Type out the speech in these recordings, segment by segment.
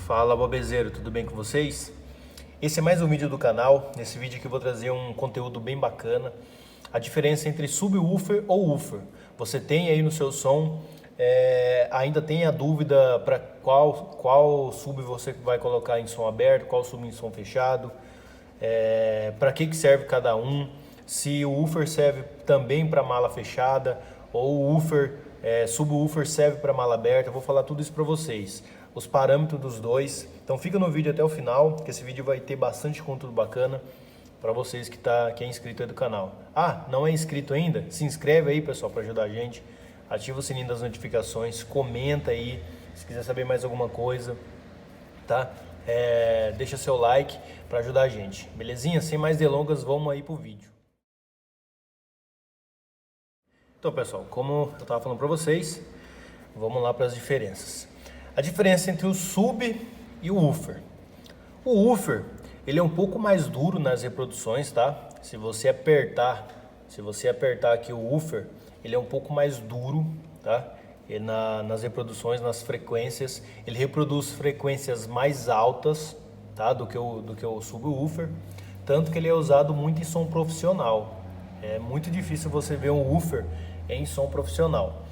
Fala, bobezeiro, tudo bem com vocês? Esse é mais um vídeo do canal. Nesse vídeo aqui eu vou trazer um conteúdo bem bacana. A diferença entre subwoofer ou woofer. Você tem aí no seu som, ainda tem a dúvida para qual sub você vai colocar em som aberto, qual sub em som fechado, para que serve cada um, se o woofer serve também para mala fechada ou o woofer, subwoofer serve para mala aberta. Eu vou falar tudo isso para vocês, os parâmetros dos dois. Então fica no vídeo até o final, que esse vídeo vai ter bastante conteúdo bacana para vocês que é inscrito aí do canal. Ah, não é inscrito ainda? Se inscreve aí, pessoal, para ajudar a gente. Ativa o sininho das notificações, comenta aí se quiser saber mais alguma coisa, tá? Deixa seu like para ajudar a gente, belezinha? Sem mais delongas, vamos aí pro vídeo. Então, pessoal, como eu estava falando para vocês, vamos lá para as diferenças. A diferença entre o sub e o woofer. O woofer, ele é um pouco mais duro nas reproduções, tá? Se você apertar aqui o woofer, ele é um pouco mais duro, tá? E nas reproduções, nas frequências, ele reproduz frequências mais altas, tá? do que o subwoofer, tanto que ele é usado muito em som profissional. É muito difícil você ver um woofer em som profissional,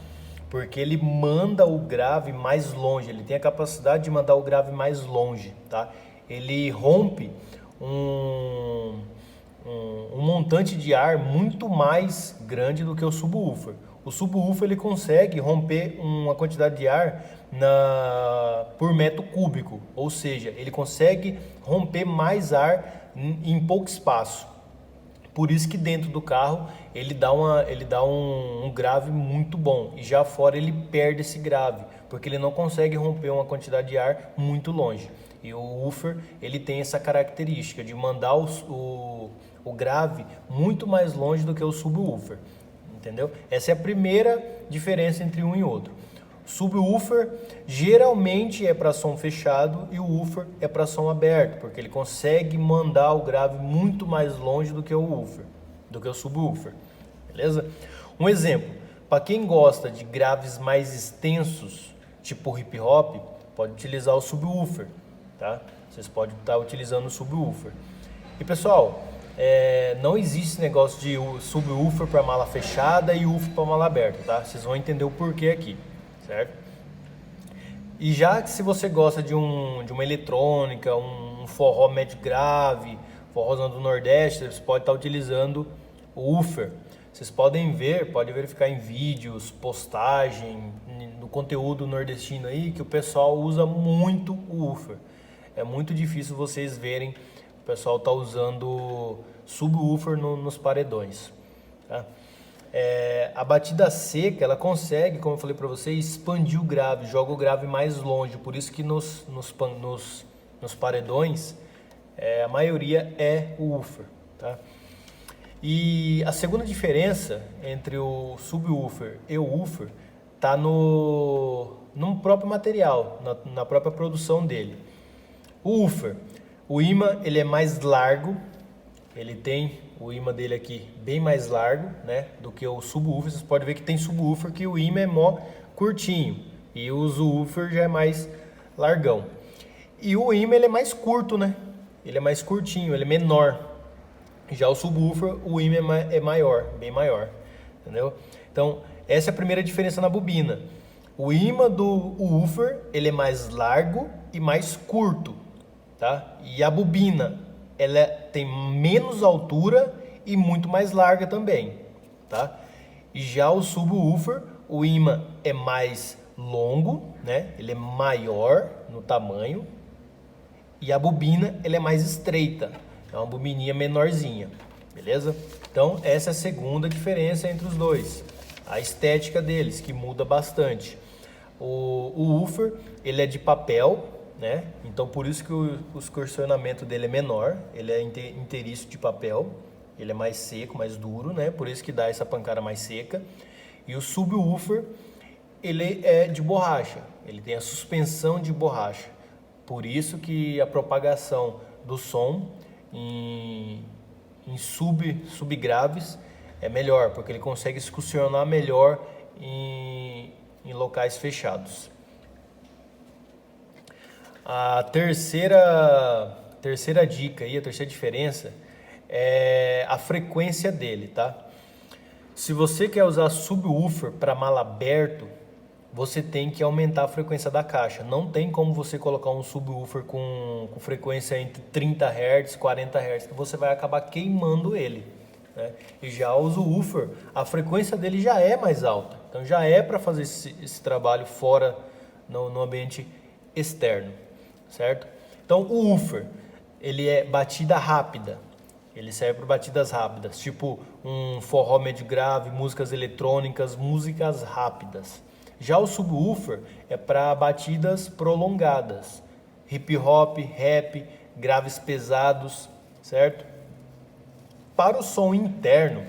porque ele manda o grave mais longe, ele tem a capacidade de mandar o grave mais longe, tá? Ele rompe um montante de ar muito mais grande do que o subwoofer. O subwoofer ele consegue romper uma quantidade de ar por metro cúbico, ou seja, ele consegue romper mais ar em pouco espaço. Por isso que dentro do carro ele dá um grave muito bom, e já fora ele perde esse grave, porque ele não consegue romper uma quantidade de ar muito longe. E o woofer ele tem essa característica de mandar o grave muito mais longe do que o subwoofer, entendeu? Essa é a primeira diferença entre um e outro. Subwoofer geralmente é para som fechado e o woofer é para som aberto, porque ele consegue mandar o grave muito mais longe do que o woofer, do que o subwoofer, beleza? Um exemplo, para quem gosta de graves mais extensos, tipo hip hop, pode utilizar o subwoofer, tá? Vocês podem estar utilizando o subwoofer. E pessoal, não existe esse negócio de subwoofer para mala fechada e woofer para mala aberta, tá? Vocês vão entender o porquê aqui. Certo? E já que se você gosta de uma eletrônica, um forró médio grave, forrozão do Nordeste, você pode estar utilizando o woofer. Vocês podem verificar em vídeos, postagem, no conteúdo nordestino aí, que o pessoal usa muito o woofer. É muito difícil vocês verem o pessoal tá usando subwoofer nos paredões, tá? A batida seca, ela consegue, como eu falei para vocês, expandir o grave, joga o grave mais longe. Por isso que nos paredões, a maioria é o woofer, tá? E a segunda diferença entre o subwoofer e o woofer está no próprio material, na própria produção dele. O woofer, o imã ele é mais largo, ele tem o imã dele aqui bem mais largo, né, do que o subwoofer. Vocês podem ver que tem subwoofer que o imã é mó curtinho e o woofer já é mais largão. E o imã ele é mais curto, né? Ele é mais curtinho, ele é menor. Já o subwoofer, o imã é maior, bem maior, entendeu? Então, essa é a primeira diferença na bobina. O imã do woofer, ele é mais largo e mais curto, tá? E a bobina, ela tem menos altura e muito mais larga também, tá? E já o subwoofer, o imã é mais longo, né? Ele é maior no tamanho e a bobina ela é mais estreita, é uma bobininha menorzinha, beleza? Então essa é a segunda diferença entre os dois, a estética deles que muda bastante. O woofer ele é de papel, né? Então por isso que o escorcionamento dele é menor, ele é inteiriço de papel, ele é mais seco, mais duro, né? Por isso que dá essa pancada mais seca. E o subwoofer ele é de borracha, ele tem a suspensão de borracha, por isso que a propagação do som em subgraves é melhor, porque ele consegue excursionar melhor em locais fechados. A terceira dica aí, a terceira diferença é a frequência dele, tá? Se você quer usar subwoofer para mal aberto, você tem que aumentar a frequência da caixa. Não tem como você colocar um subwoofer com frequência entre 30 Hz e 40 Hz, que você vai acabar queimando ele, né? E já o woofer, a frequência dele já é mais alta. Então já é para fazer esse trabalho fora no ambiente externo, certo? Então o woofer, ele é batida rápida. Ele serve para batidas rápidas, tipo um forró médio grave, músicas eletrônicas, músicas rápidas. Já o subwoofer é para batidas prolongadas, hip hop, rap, graves pesados, certo? Para o som interno,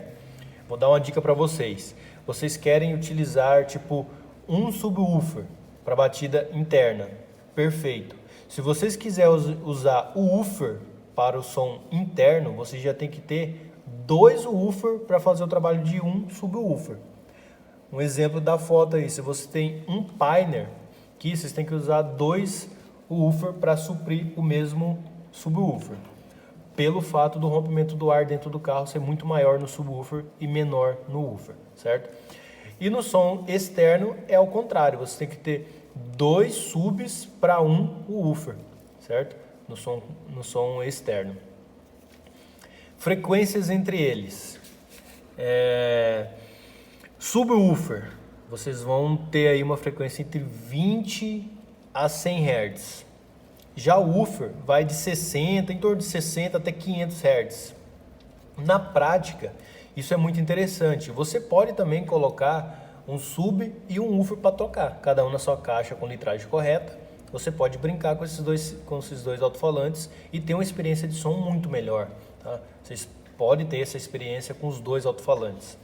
vou dar uma dica para vocês. Vocês querem utilizar tipo um subwoofer para batida interna, perfeito. Se vocês quiserem usar o woofer para o som interno, você já tem que ter 2 woofer para fazer o trabalho de um subwoofer. Um exemplo da foto aí, se você tem um Pioneer, que vocês têm que usar 2 woofer para suprir o mesmo subwoofer, pelo fato do rompimento do ar dentro do carro ser muito maior no subwoofer e menor no woofer, certo? E no som externo é o contrário, você tem que ter 2 subs para um woofer, certo? No som externo. Frequências entre eles. Subwoofer, vocês vão ter aí uma frequência entre 20 a 100 Hz. Já o woofer vai de 60, em torno de 60 até 500 Hz. Na prática, isso é muito interessante. Você pode também colocar um sub e um woofer para tocar, cada um na sua caixa com litragem correta. Você pode brincar com esses dois alto-falantes e ter uma experiência de som muito melhor, tá? Vocês podem ter essa experiência com os 2 alto-falantes.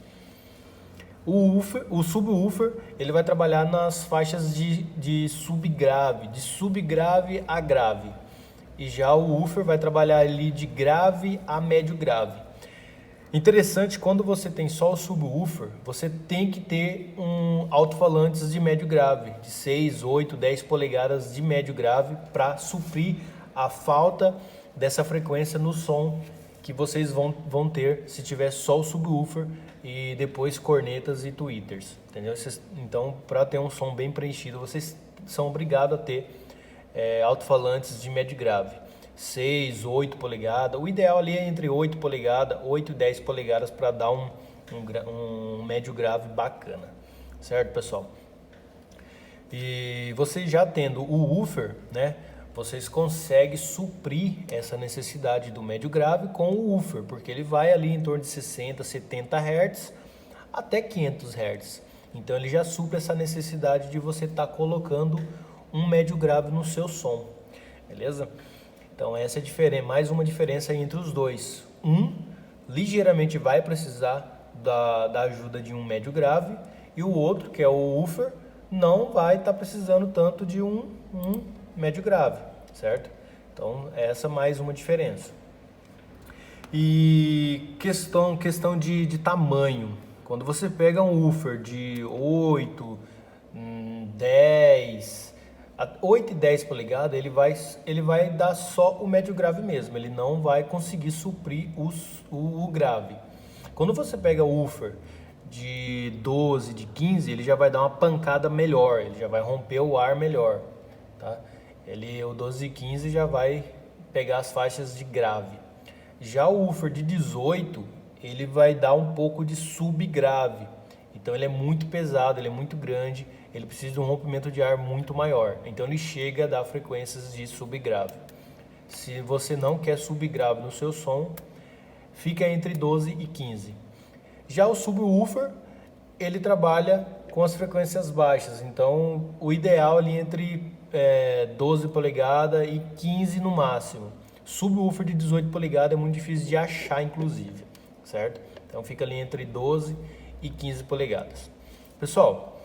O subwoofer, ele vai trabalhar nas faixas de subgrave a grave. E já o woofer vai trabalhar ali de grave a médio grave. Interessante, quando você tem só o subwoofer, você tem que ter alto-falantes de médio grave, de 6, 8, 10 polegadas de médio grave, para suprir a falta dessa frequência no som que vocês vão ter se tiver só o subwoofer e depois cornetas e tweeters, entendeu? Então, para ter um som bem preenchido, vocês são obrigados a ter alto-falantes de médio grave. 6, 8 polegadas, o ideal ali é entre 8 polegadas, 8 e 10 polegadas para dar um médio grave bacana, certo, pessoal? E vocês já tendo o woofer, né, vocês conseguem suprir essa necessidade do médio grave com o woofer, porque ele vai ali em torno de 60, 70 Hz até 500 Hz. Então ele já supre essa necessidade de você estar colocando um médio grave no seu som, beleza? Então essa é mais uma diferença entre os dois. Ligeiramente vai precisar da ajuda de um médio grave e o outro, que é o woofer, não vai estar precisando tanto de um médio grave, certo? Então essa é mais uma diferença. E questão de tamanho. Quando você pega um woofer de 8, 10... 8 e 10 polegadas, ele vai dar só o médio grave mesmo, ele não vai conseguir suprir o grave. Quando você pega o woofer de 12, de 15, ele já vai dar uma pancada melhor, ele já vai romper o ar melhor, tá? O 12 e 15 já vai pegar as faixas de grave. Já o woofer de 18, ele vai dar um pouco de subgrave. Então ele é muito pesado, ele é muito grande, ele precisa de um rompimento de ar muito maior. Então ele chega a dar frequências de subgrave. Se você não quer subgrave no seu som, fica entre 12 e 15. Já o subwoofer, ele trabalha com as frequências baixas. Então o ideal ali entre 12 polegadas e 15 no máximo. Subwoofer de 18 polegadas é muito difícil de achar, inclusive, certo? Então fica ali entre 12 e 15 polegadas. Pessoal,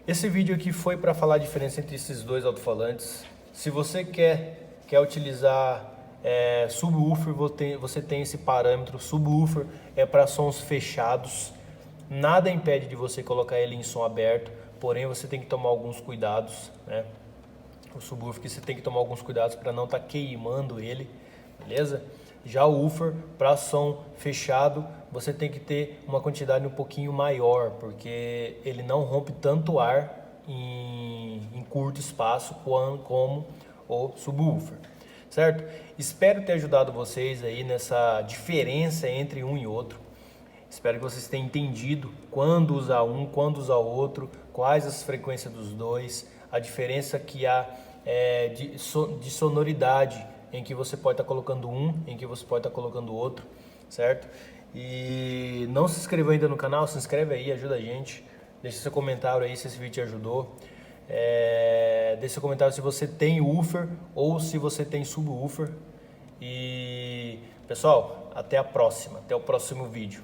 esse vídeo aqui foi para falar a diferença entre esses dois alto-falantes. Se você quer utilizar subwoofer, você tem esse parâmetro. Subwoofer é para sons fechados. Nada impede de você colocar ele em som aberto, porém você tem que tomar alguns cuidados, né? O subwoofer que você tem que tomar alguns cuidados para não estar queimando ele, beleza? Já o woofer, para som fechado, você tem que ter uma quantidade um pouquinho maior, porque ele não rompe tanto ar em curto espaço como o subwoofer, certo? Espero ter ajudado vocês aí nessa diferença entre um e outro. Espero que vocês tenham entendido quando usar um, quando usar o outro, quais as frequências dos dois, a diferença que há de sonoridade em que você pode estar colocando um, em que você pode estar colocando o outro, certo? E não se inscreveu ainda no canal, se inscreve aí, ajuda a gente. Deixa seu comentário aí se esse vídeo te ajudou. Deixa seu comentário se você tem woofer ou se você tem subwoofer. E pessoal, até a próxima, até o próximo vídeo.